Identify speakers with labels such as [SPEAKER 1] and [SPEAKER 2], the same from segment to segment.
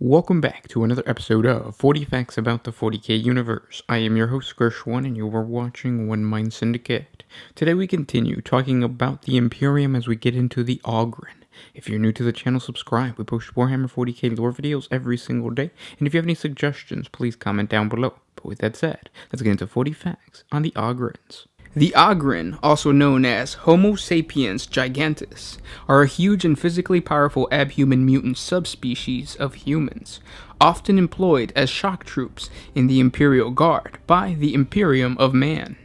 [SPEAKER 1] Welcome back to another episode of 40 Facts About the 40K Universe. I am your host, Gershwan, and you are watching One Mind Syndicate. Today we continue talking about the Imperium as we get into the Ogryn. If you're new to the channel, subscribe. We post Warhammer 40K lore videos every single day, and if you have any suggestions, please comment down below. But with that said, let's get into 40 facts on the Ogryns. The Ogryn, also known as Homo sapiens gigantus, are a huge and physically powerful abhuman mutant subspecies of humans, often employed as shock troops in the Imperial Guard by the Imperium of Man.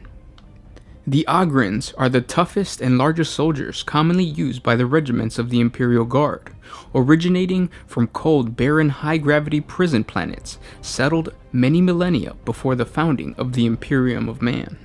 [SPEAKER 1] The Ogryns are the toughest and largest soldiers commonly used by the regiments of the Imperial Guard, originating from cold, barren, high-gravity prison planets settled many millennia before the founding of the Imperium of Man.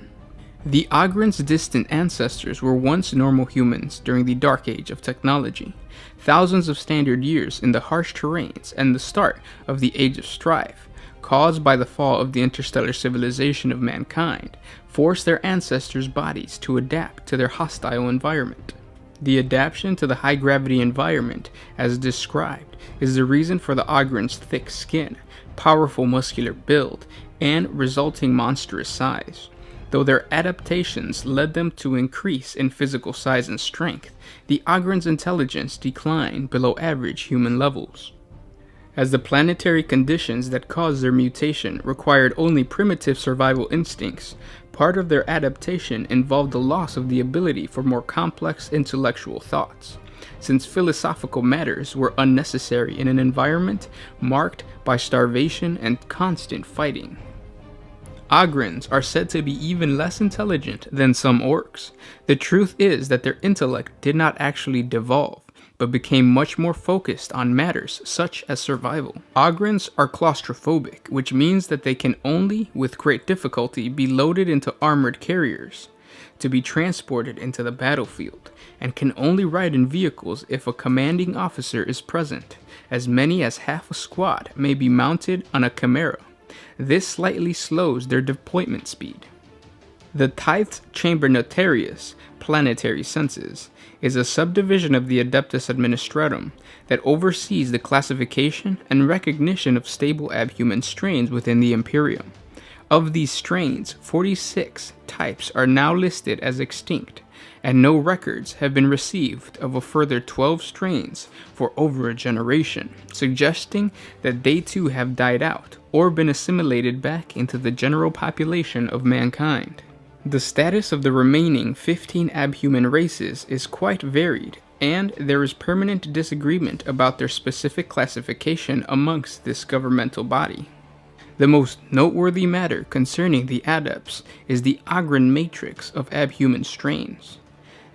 [SPEAKER 1] The Ogryns' distant ancestors were once normal humans during the Dark Age of technology. Thousands of standard years in the harsh terrains and the start of the Age of Strife, caused by the fall of the interstellar civilization of mankind, forced their ancestors' bodies to adapt to their hostile environment. The adaptation to the high-gravity environment, as described, is the reason for the Ogryns' thick skin, powerful muscular build, and resulting monstrous size. Though their adaptations led them to increase in physical size and strength, the Ogryns' intelligence declined below average human levels. As the planetary conditions that caused their mutation required only primitive survival instincts, part of their adaptation involved the loss of the ability for more complex intellectual thoughts, since philosophical matters were unnecessary in an environment marked by starvation and constant fighting. Ogryns are said to be even less intelligent than some orcs. The truth is that their intellect did not actually devolve, but became much more focused on matters such as survival. Ogryns are claustrophobic, which means that they can only, with great difficulty, be loaded into armored carriers to be transported into the battlefield, and can only ride in vehicles if a commanding officer is present. As many as half a squad may be mounted on a chimera. This slightly slows their deployment speed. The Tithed Chamber Notarius, Planetary Senses, is a subdivision of the Adeptus Administratum that oversees the classification and recognition of stable abhuman strains within the Imperium. Of these strains, 46 types are now listed as extinct, and no records have been received of a further 12 strains for over a generation, suggesting that they too have died out or been assimilated back into the general population of mankind. The status of the remaining 15 abhuman races is quite varied, and there is permanent disagreement about their specific classification amongst this governmental body. The most noteworthy matter concerning the adepts is the Ogryn matrix of abhuman strains.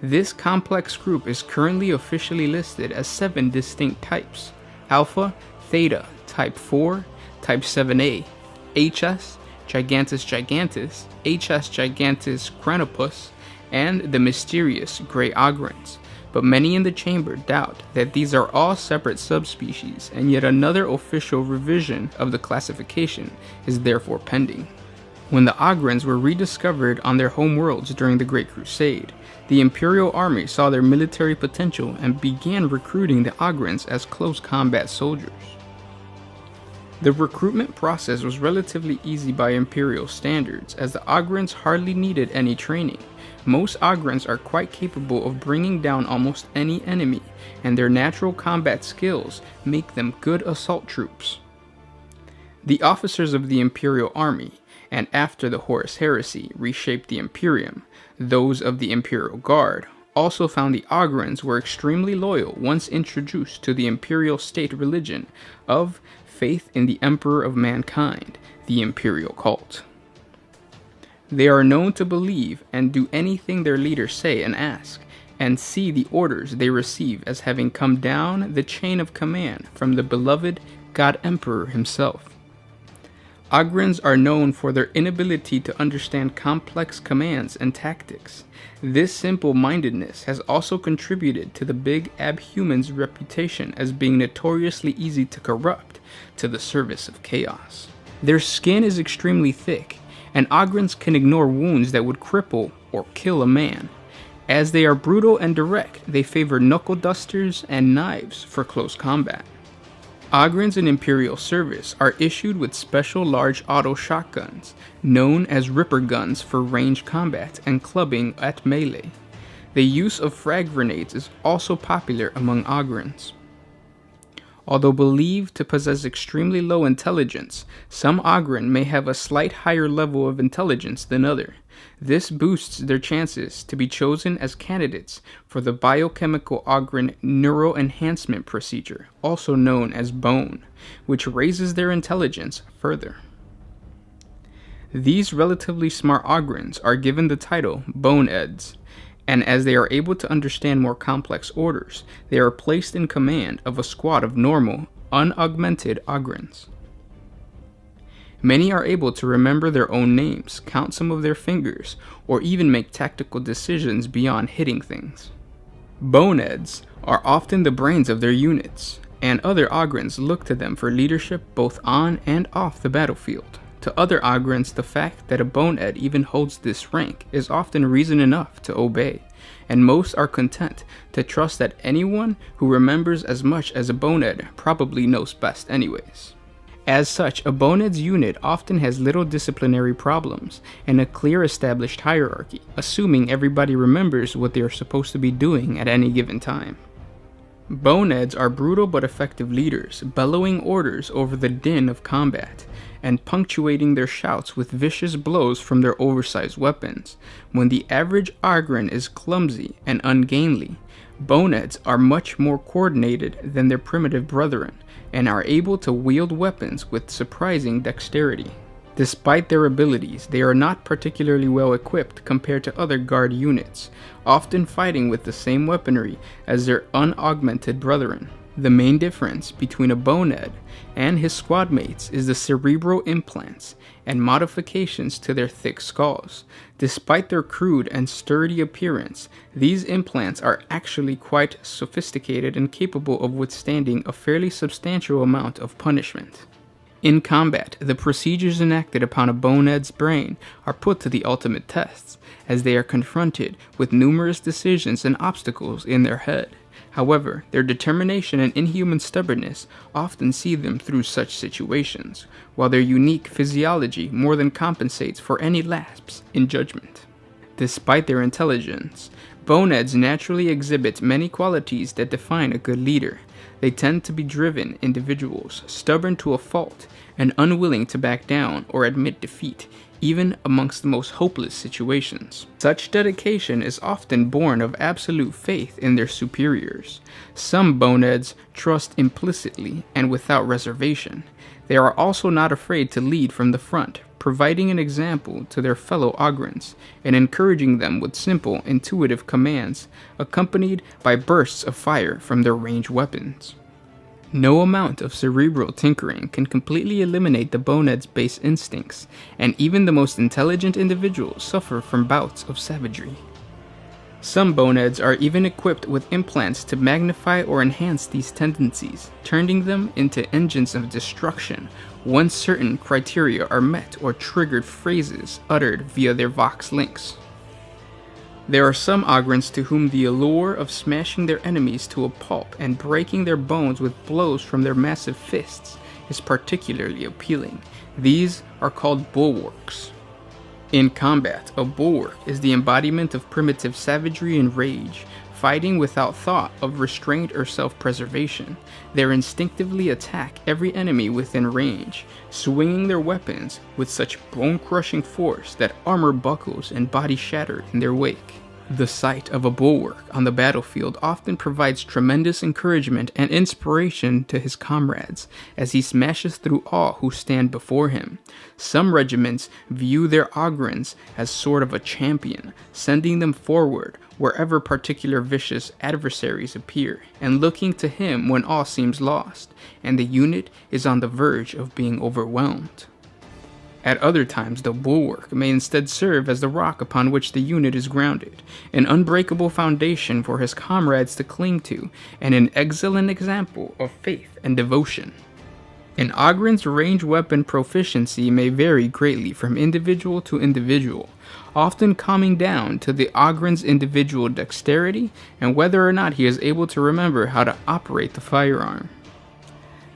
[SPEAKER 1] This complex group is currently officially listed as 7 distinct types: Alpha, Theta, Type 4, Type 7a, HS, Gigantus Gigantus, HS Gigantus Cranopus, and the mysterious Grey Ogryns. But many in the chamber doubt that these are all separate subspecies, and yet another official revision of the classification is therefore pending. When the Ogryns were rediscovered on their home worlds during the Great Crusade, the Imperial Army saw their military potential and began recruiting the Ogryns as close combat soldiers. The recruitment process was relatively easy by Imperial standards, as the Ogryns hardly needed any training. Most Ogryns are quite capable of bringing down almost any enemy, and their natural combat skills make them good assault troops. The officers of the Imperial Army, and after the Horus Heresy reshaped the Imperium, those of the Imperial Guard, also found the Ogryns were extremely loyal once introduced to the Imperial state religion of faith in the Emperor of Mankind, the Imperial Cult. They are known to believe and do anything their leaders say and ask, and see the orders they receive as having come down the chain of command from the beloved God Emperor himself. Ogryns are known for their inability to understand complex commands and tactics. This simple-mindedness has also contributed to the big abhuman's reputation as being notoriously easy to corrupt to the service of chaos. Their skin is extremely thick, and Ogryns can ignore wounds that would cripple or kill a man. As they are brutal and direct, they favor knuckle dusters and knives for close combat. Ogryns in Imperial service are issued with special large auto shotguns, known as Ripper guns for range combat and clubbing at melee. The use of frag grenades is also popular among Ogryns. Although believed to possess extremely low intelligence, some Ogryn may have a slight higher level of intelligence than others. This boosts their chances to be chosen as candidates for the biochemical Ogryn neural enhancement procedure, also known as BONE, which raises their intelligence further. These relatively smart Ogryns are given the title Boneheads, and as they are able to understand more complex orders, they are placed in command of a squad of normal, unaugmented Ogryns. Many are able to remember their own names, count some of their fingers, or even make tactical decisions beyond hitting things. Boneheads are often the brains of their units, and other Ogryns look to them for leadership both on and off the battlefield. To other Ogryns, the fact that a Bonehead even holds this rank is often reason enough to obey, and most are content to trust that anyone who remembers as much as a Bonehead probably knows best anyways. As such, a Bonehead's unit often has little disciplinary problems and a clear established hierarchy, assuming everybody remembers what they are supposed to be doing at any given time. Boneheads are brutal but effective leaders, bellowing orders over the din of combat, and punctuating their shouts with vicious blows from their oversized weapons. When the average Ogryn is clumsy and ungainly, Boneheads are much more coordinated than their primitive brethren, and are able to wield weapons with surprising dexterity. Despite their abilities, they are not particularly well equipped compared to other guard units, often fighting with the same weaponry as their unaugmented brethren. The main difference between a Bonehead and his squad mates is the cerebral implants and modifications to their thick skulls. Despite their crude and sturdy appearance, these implants are actually quite sophisticated and capable of withstanding a fairly substantial amount of punishment. In combat, the procedures enacted upon a Bonehead's brain are put to the ultimate tests, as they are confronted with numerous decisions and obstacles in their head. However, their determination and inhuman stubbornness often see them through such situations, while their unique physiology more than compensates for any lapse in judgment. Despite their intelligence, Boneheads naturally exhibit many qualities that define a good leader. They tend to be driven individuals, stubborn to a fault, and unwilling to back down or admit defeat, even amongst the most hopeless situations. Such dedication is often born of absolute faith in their superiors. Some Boneheads trust implicitly and without reservation. They are also not afraid to lead from the front, providing an example to their fellow Ogryns, and encouraging them with simple, intuitive commands, accompanied by bursts of fire from their ranged weapons. No amount of cerebral tinkering can completely eliminate the Bonehead's base instincts, and even the most intelligent individuals suffer from bouts of savagery. Some Boneheads are even equipped with implants to magnify or enhance these tendencies, turning them into engines of destruction once certain criteria are met or triggered phrases uttered via their Vox links. There are some Ogryns to whom the allure of smashing their enemies to a pulp and breaking their bones with blows from their massive fists is particularly appealing. These are called Bulwarks. In combat, a bulwark is the embodiment of primitive savagery and rage, fighting without thought of restraint or self-preservation. They instinctively attack every enemy within range, swinging their weapons with such bone-crushing force that armor buckles and bodies shatter in their wake. The sight of a bulwark on the battlefield often provides tremendous encouragement and inspiration to his comrades as he smashes through all who stand before him. Some regiments view their Ogryns as sort of a champion, sending them forward wherever particular vicious adversaries appear, and looking to him when all seems lost, and the unit is on the verge of being overwhelmed. At other times, the bulwark may instead serve as the rock upon which the unit is grounded, an unbreakable foundation for his comrades to cling to, and an excellent example of faith and devotion. An Ogryn's range weapon proficiency may vary greatly from individual to individual, often coming down to the Ogryn's individual dexterity and whether or not he is able to remember how to operate the firearm.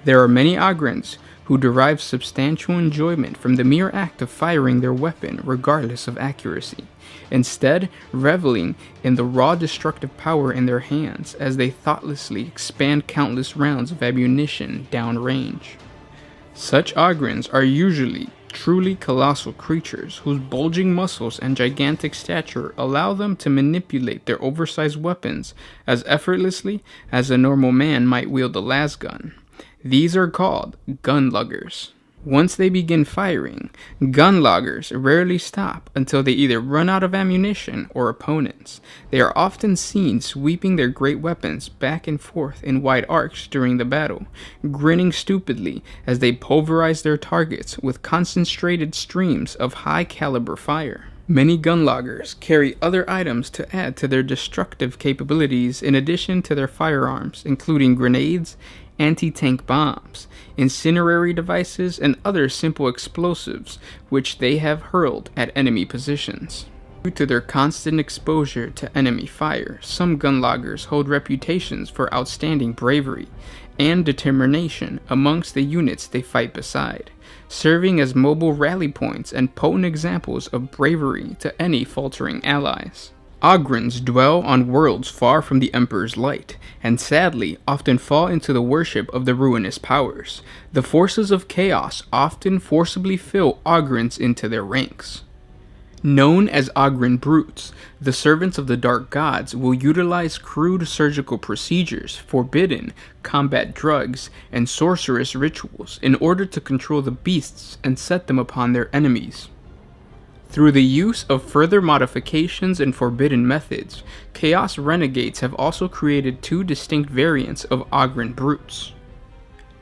[SPEAKER 1] There are many Ogryns who derive substantial enjoyment from the mere act of firing their weapon regardless of accuracy, instead reveling in the raw destructive power in their hands as they thoughtlessly expand countless rounds of ammunition downrange. Such Ogryns are usually truly colossal creatures whose bulging muscles and gigantic stature allow them to manipulate their oversized weapons as effortlessly as a normal man might wield a lasgun. These are called gun-luggers. Once they begin firing, gun-luggers rarely stop until they either run out of ammunition or opponents. They are often seen sweeping their great weapons back and forth in wide arcs during the battle, grinning stupidly as they pulverize their targets with concentrated streams of high-caliber fire. Many gun-luggers carry other items to add to their destructive capabilities in addition to their firearms, including grenades, anti-tank bombs, incendiary devices, and other simple explosives which they have hurled at enemy positions. Due to their constant exposure to enemy fire, some gun-luggers hold reputations for outstanding bravery and determination amongst the units they fight beside, serving as mobile rally points and potent examples of bravery to any faltering allies. Ogryns dwell on worlds far from the Emperor's light, and sadly often fall into the worship of the ruinous powers. The forces of chaos often forcibly fill Ogryns into their ranks. Known as Ogryn brutes, the servants of the dark gods will utilize crude surgical procedures, forbidden combat drugs, and sorcerous rituals in order to control the beasts and set them upon their enemies. Through the use of further modifications and forbidden methods, Chaos Renegades have also created two distinct variants of Ogryn brutes.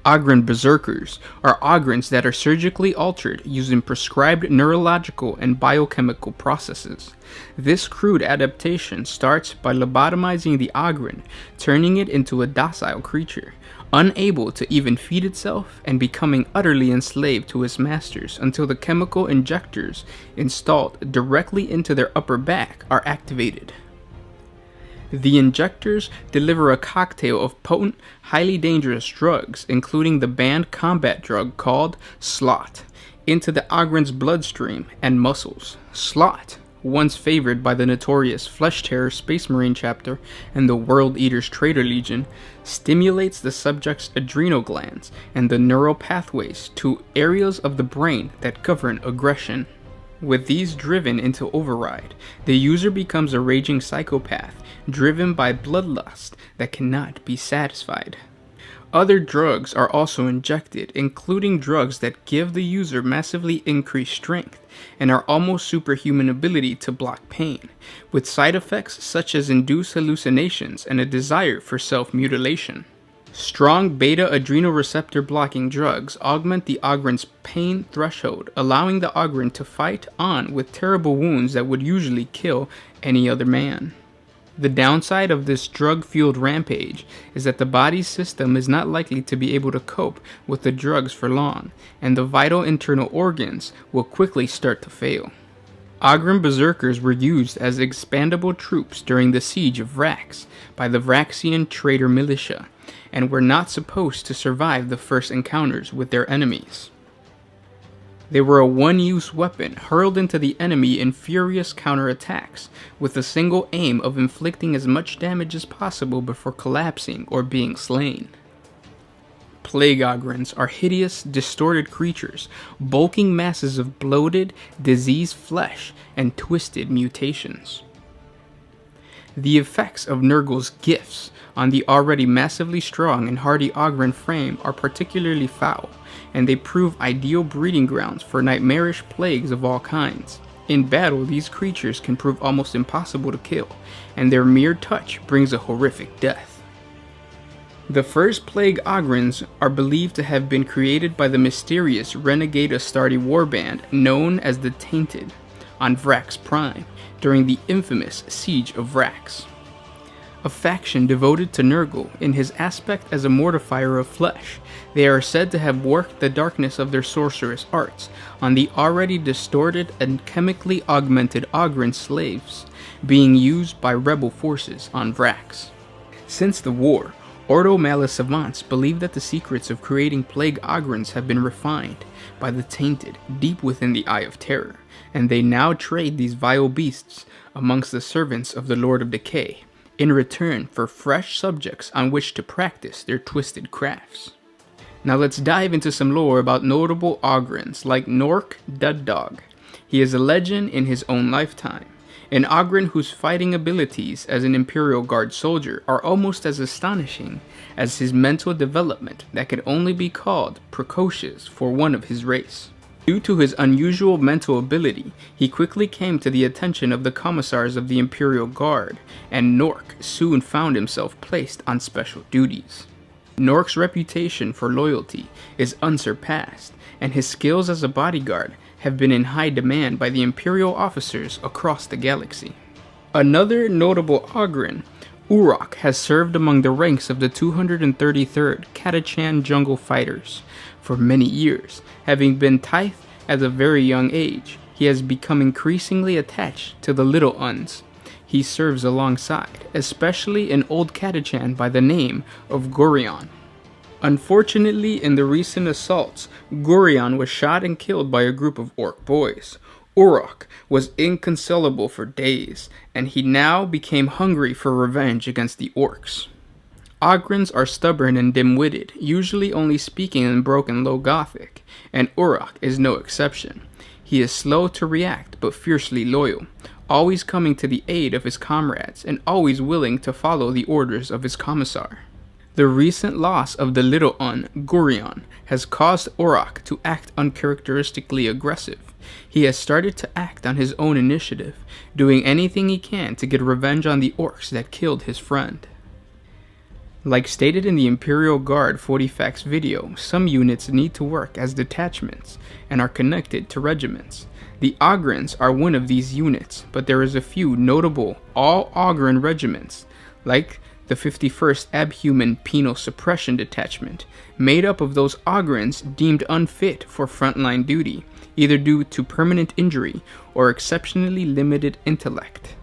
[SPEAKER 1] Ogryn Berserkers are Ogryns that are surgically altered using prescribed neurological and biochemical processes. This crude adaptation starts by lobotomizing the Ogryn, turning it into a docile creature, unable to even feed itself and becoming utterly enslaved to its masters until the chemical injectors installed directly into their upper back are activated. The injectors deliver a cocktail of potent, highly dangerous drugs, including the banned combat drug called Slot, into the Ogryn's bloodstream and muscles. Slot, once favored by the notorious Flesh Terror Space Marine chapter and the World Eaters Traitor Legion, stimulates the subject's adrenal glands and the neural pathways to areas of the brain that govern aggression. With these driven into override, the user becomes a raging psychopath, driven by bloodlust that cannot be satisfied. Other drugs are also injected, including drugs that give the user massively increased strength and are almost superhuman ability to block pain, with side effects such as induced hallucinations and a desire for self-mutilation. Strong beta-adrenal receptor blocking drugs augment the Ogryn's pain threshold, allowing the Ogryn to fight on with terrible wounds that would usually kill any other man. The downside of this drug-fueled rampage is that the body's system is not likely to be able to cope with the drugs for long, and the vital internal organs will quickly start to fail. Ogryn Berserkers were used as expandable troops during the siege of Vrax by the Vraxian traitor militia, and were not supposed to survive the first encounters with their enemies. They were a one-use weapon hurled into the enemy in furious counterattacks, with the single aim of inflicting as much damage as possible before collapsing or being slain. Plague Ogryns are hideous, distorted creatures, bulking masses of bloated, diseased flesh and twisted mutations. The effects of Nurgle's gifts on the already massively strong and hardy Ogryn frame are particularly foul, and they prove ideal breeding grounds for nightmarish plagues of all kinds. In battle, these creatures can prove almost impossible to kill, and their mere touch brings a horrific death. The first Plague Ogryns are believed to have been created by the mysterious renegade Astarte warband known as the Tainted on Vrax Prime during the infamous Siege of Vrax. A faction devoted to Nurgle in his aspect as a mortifier of flesh, they are said to have worked the darkness of their sorcerous arts on the already distorted and chemically augmented Ogryn slaves being used by rebel forces on Vrax. Since the war, Ordo Malus savants believe that the secrets of creating plague Ogryns have been refined by the tainted deep within the Eye of Terror, and they now trade these vile beasts amongst the servants of the Lord of Decay, in return for fresh subjects on which to practice their twisted crafts. Now let's dive into some lore about notable Ogryns like Nork Dead Dog. He is a legend in his own lifetime, an Ogryn whose fighting abilities as an Imperial Guard soldier are almost as astonishing as his mental development that could only be called precocious for one of his race. Due to his unusual mental ability, he quickly came to the attention of the commissars of the Imperial Guard, and Nork soon found himself placed on special duties. Nork's reputation for loyalty is unsurpassed, and his skills as a bodyguard have been in high demand by the Imperial officers across the galaxy. Another notable Ogryn, Urok, has served among the ranks of the 233rd Catachan Jungle Fighters for many years. Having been tithed at a very young age, he has become increasingly attached to the Little Uns he serves alongside, especially an old Catachan by the name of Gorion. Unfortunately, in the recent assaults, Gorion was shot and killed by a group of orc boys. Urok was inconsolable for days, and he now became hungry for revenge against the orcs. Ogryns are stubborn and dim-witted, usually only speaking in broken Low Gothic, and Urok is no exception. He is slow to react but fiercely loyal, always coming to the aid of his comrades and always willing to follow the orders of his commissar. The recent loss of the Little Un, Gorion, has caused Urok to act uncharacteristically aggressive. He has started to act on his own initiative, doing anything he can to get revenge on the orcs that killed his friend. Like stated in the Imperial Guard 40K video, some units need to work as detachments and are connected to regiments. The Ogryns are one of these units, but there is a few notable all-Ogryn regiments, like the 51st Abhuman Penal Suppression Detachment, made up of those Ogryns deemed unfit for frontline duty, either due to permanent injury or exceptionally limited intellect.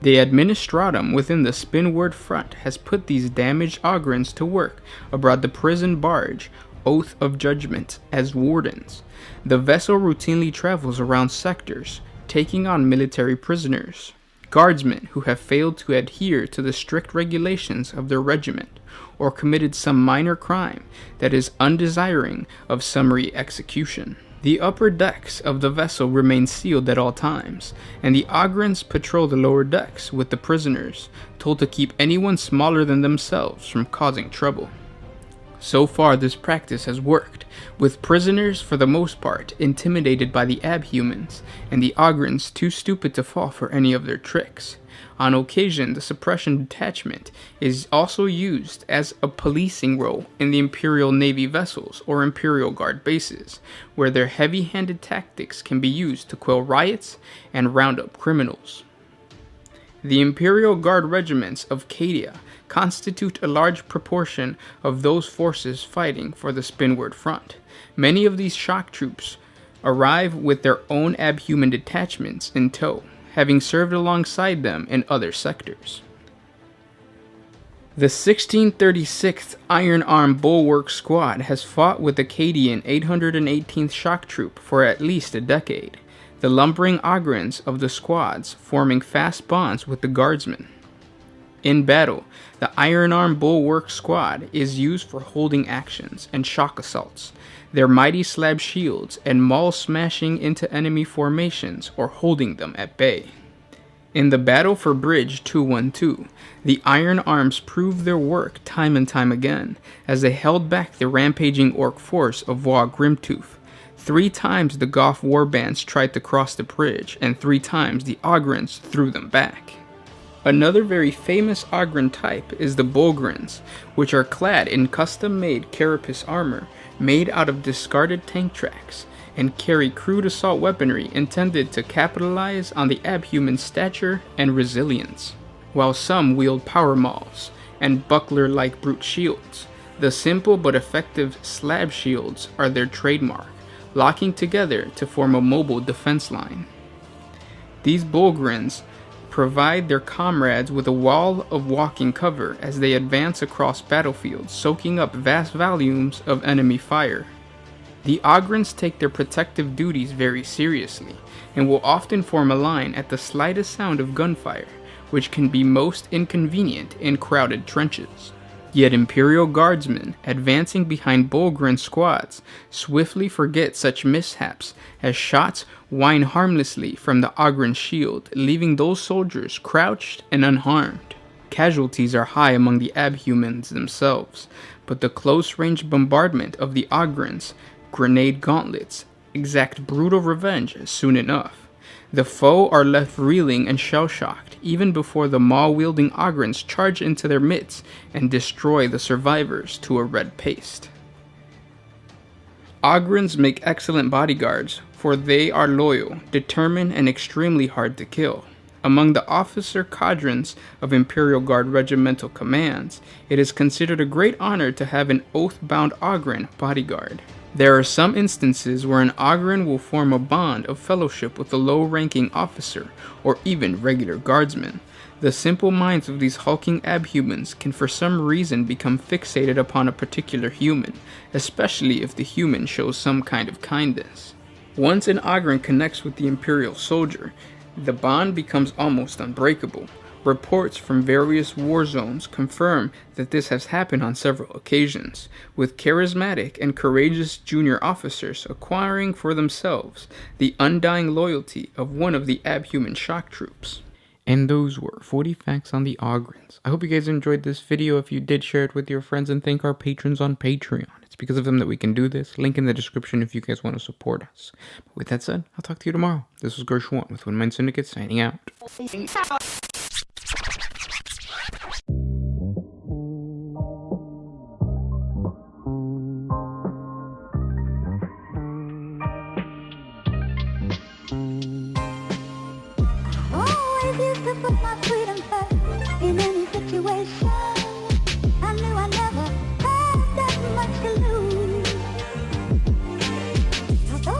[SPEAKER 1] The administratum within the Spinward Front has put these damaged Ogryns to work aboard the prison barge Oath of Judgment as wardens. The vessel routinely travels around sectors, taking on military prisoners, guardsmen who have failed to adhere to the strict regulations of their regiment, or committed some minor crime that is undesiring of summary execution. The upper decks of the vessel remain sealed at all times, and the Ogryns patrol the lower decks with the prisoners, told to keep anyone smaller than themselves from causing trouble. So far, this practice has worked, with prisoners for the most part intimidated by the Abhumans, and the Ogryns too stupid to fall for any of their tricks. On occasion, the suppression detachment is also used as a policing role in the Imperial Navy vessels or Imperial Guard bases, where their heavy-handed tactics can be used to quell riots and round up criminals. The Imperial Guard regiments of Cadia constitute a large proportion of those forces fighting for the Spinward Front. Many of these shock troops arrive with their own Abhuman detachments in tow, having served alongside them in other sectors. The 1636th Iron Arm Bulwarks Squad has fought with the Cadian 818th Shock Troop for at least a decade, the lumbering Ogryns of the squads forming fast bonds with the guardsmen. In battle, the Iron Arm Bulwark Squad is used for holding actions and shock assaults, their mighty slab shields and maul smashing into enemy formations or holding them at bay. In the battle for Bridge 212, the Iron Arms proved their work time and time again, as they held back the rampaging orc force of Wa Grimtooth. 3 times the Goth warbands tried to cross the bridge, and 3 times the Ogryns threw them back. Another very famous Ogryn type is the Bullgryns, which are clad in custom-made carapace armor made out of discarded tank tracks, and carry crude assault weaponry intended to capitalize on the Abhuman stature and resilience. While some wield power mauls and buckler-like brute shields, the simple but effective slab shields are their trademark, locking together to form a mobile defense line. These Bullgryns provide their comrades with a wall of walking cover as they advance across battlefields, soaking up vast volumes of enemy fire. The Ogryns take their protective duties very seriously, and will often form a line at the slightest sound of gunfire, which can be most inconvenient in crowded trenches. Yet Imperial Guardsmen, advancing behind Bullgryn squads, swiftly forget such mishaps as shots whine harmlessly from the Ogryns' shield, leaving those soldiers crouched and unharmed. Casualties are high among the abhumans themselves, but the close-range bombardment of the Ogryns' grenade gauntlets exact brutal revenge soon enough. The foe are left reeling and shell-shocked, even before the maul-wielding Ogryns charge into their midst and destroy the survivors to a red paste. Ogryns make excellent bodyguards, for they are loyal, determined, and extremely hard to kill. Among the officer cadres of Imperial Guard regimental commands, it is considered a great honor to have an oath-bound Ogryn bodyguard. There are some instances where an Ogryn will form a bond of fellowship with a low-ranking officer, or even regular guardsmen. The simple minds of these hulking abhumans can for some reason become fixated upon a particular human, especially if the human shows some kind of kindness. Once an Ogryn connects with the Imperial soldier, the bond becomes almost unbreakable. Reports from various war zones confirm that this has happened on several occasions, with charismatic and courageous junior officers acquiring for themselves the undying loyalty of one of the abhuman shock troops. And those were 40 facts on the Ogryns. I hope you guys enjoyed this video. If you did, share it with your friends and thank our patrons on Patreon. It's because of them that we can do this. Link in the description if you guys want to support us. But with that said, I'll talk to you tomorrow. This was Gershwan with One Mind Syndicate signing out.
[SPEAKER 2] Always used to put my freedom first in any situation.